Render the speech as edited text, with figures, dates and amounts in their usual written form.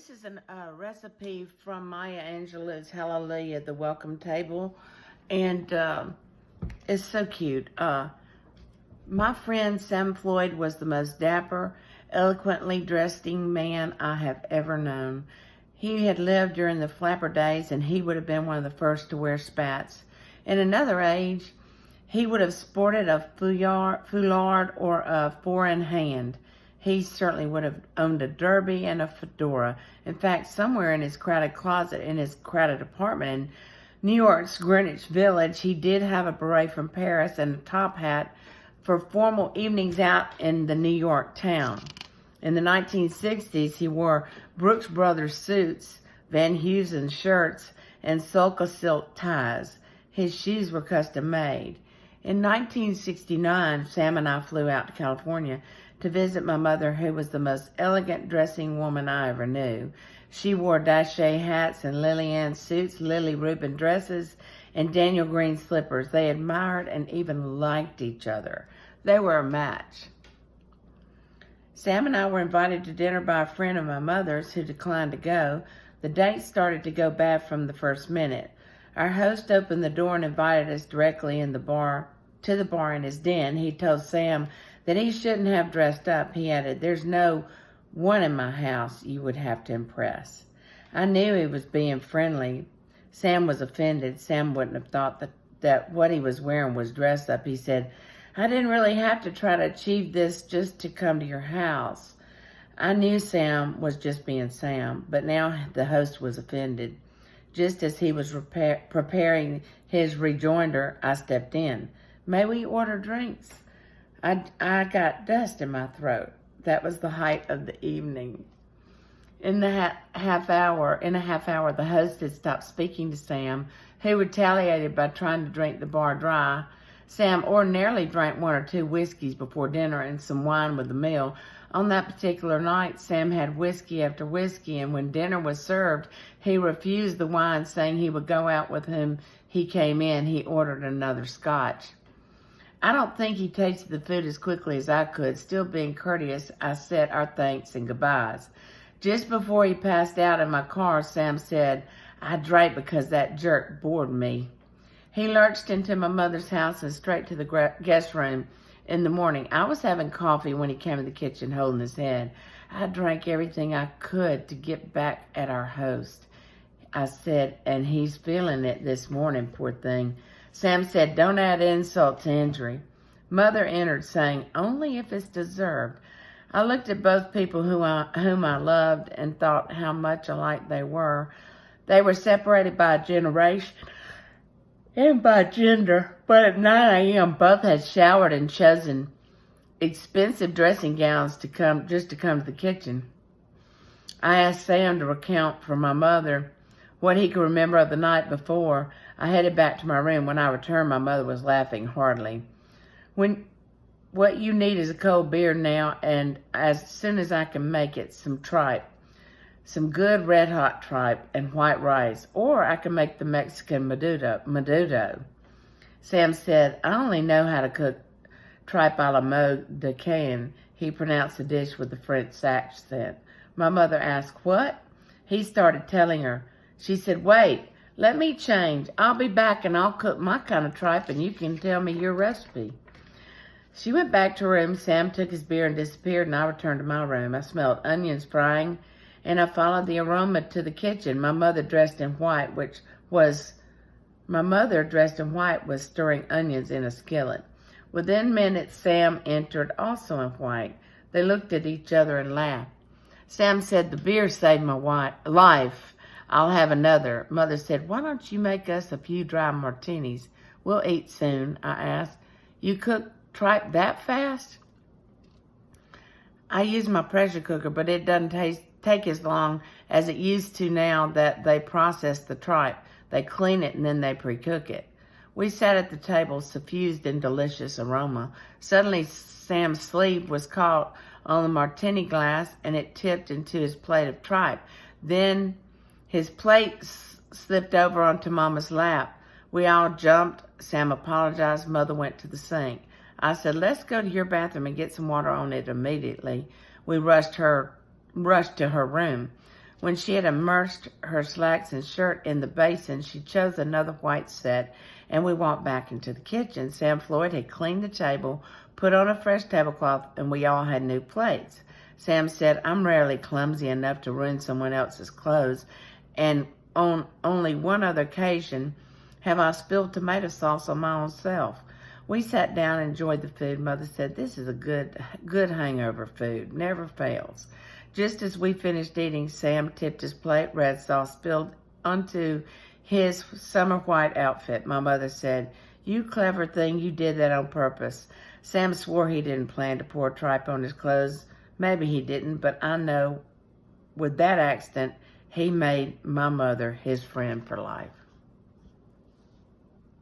This is a recipe from Maya Angelou's Hallelujah, the Welcome Table, and it's so cute. My friend Sam Floyd was the most dapper, eloquently dressing man I have ever known. He had lived during the flapper days, and he would have been one of the first to wear spats. In another age, he would have sported a foulard or a four-in-hand. He certainly would have owned a derby and a fedora. In fact, somewhere in his crowded closet, in his crowded apartment in New York's Greenwich Village, he did have a beret from Paris and a top hat for formal evenings out in the New York town. In the 1960s, he wore Brooks Brothers suits, Van Heusen shirts, and Sulka silk ties. His shoes were custom made. In 1969, Sam and I flew out to California to visit my mother, who was the most elegant dressing woman I ever knew. She wore Daché hats and Lillian suits, Lily Rubin dresses, and Daniel Green slippers. They admired and even liked each other. They were a match. Sam and I were invited to dinner by a friend of my mother's who declined to go. The date started to go bad from the first minute. Our host opened the door and invited us directly to the bar in his den. He told Sam that he shouldn't have dressed up. He added, "There's no one in my house you would have to impress." I knew he was being friendly. Sam was offended. Sam wouldn't have thought that what he was wearing was dress up. He said, "I didn't really have to try to achieve this just to come to your house." I knew Sam was just being Sam, but now the host was offended. Just as he was preparing his rejoinder, I stepped in. "May we order drinks?" I got dust in my throat. That was the height of the evening. In a half hour, the host had stopped speaking to Sam, who retaliated by trying to drink the bar dry. Sam ordinarily drank one or two whiskeys before dinner and some wine with the meal. On that particular night, Sam had whiskey after whiskey, and when dinner was served, he refused the wine, saying he would go out with whom he came in. He ordered another scotch. I don't think he tasted the food as quickly as I could. Still being courteous, I said our thanks and goodbyes. Just before he passed out in my car, Sam said, "I drank because that jerk bored me." He lurched into my mother's house and straight to the guest room in the morning. I was having coffee when he came to the kitchen holding his head. "I drank everything I could to get back at our host," I said, "and he's feeling it this morning, poor thing." Sam said, "Don't add insult to injury." Mother entered, saying, "Only if it's deserved." I looked at both people whom I loved and thought how much alike they were. They were separated by a generation and by gender, but at 9 a.m. both had showered and chosen expensive dressing gowns to come to the kitchen. I asked Sam to recount for my mother what he could remember of the night before. I headed back to my room. When I returned, my mother was laughing heartily. What you need is a cold beer now, and as soon as I can make it, some tripe. Some good red-hot tripe and white rice, or I can make the Mexican menudo. Sam said, "I only know how to cook tripe a la mode de Caen." He pronounced the dish with a French accent. My mother asked, "What?" He started telling her. She said, "Wait, let me change. I'll be back and I'll cook my kind of tripe and you can tell me your recipe." She went back to her room. Sam took his beer and disappeared, and I returned to my room. I smelled onions frying, and I followed the aroma to the kitchen. My mother dressed in white was stirring onions in a skillet. Within minutes, Sam entered, also in white. They looked at each other and laughed. Sam said, "The beer saved my life. I'll have another." Mother said, "Why don't you make us a few dry martinis? We'll eat soon." I asked, "You cook tripe that fast?" "I use my pressure cooker, but it doesn't take as long as it used to now that they process the tripe. They clean it and then they pre-cook it." We sat at the table, suffused in delicious aroma. Suddenly, Sam's sleeve was caught on the martini glass, and it tipped into his plate of tripe. Then his plate slipped over onto Mama's lap. We all jumped. Sam apologized. Mother went to the sink. I said, "Let's go to your bathroom and get some water on it immediately." We rushed to her room. When she had immersed her slacks and shirt in the basin, she chose another white set, and we walked back into the kitchen. Sam Floyd had cleaned the table, put on a fresh tablecloth, and we all had new plates. Sam said, "I'm rarely clumsy enough to ruin someone else's clothes, and on only one other occasion have I spilled tomato sauce on my own self." We sat down and enjoyed the food. Mother said, "This is a good hangover food. Never fails." Just as we finished eating, Sam tipped his plate. Red sauce spilled onto his summer white outfit. My mother said, "You clever thing, you did that on purpose." Sam swore he didn't plan to pour tripe on his clothes. Maybe he didn't, but I know with that accident, he made my mother his friend for life.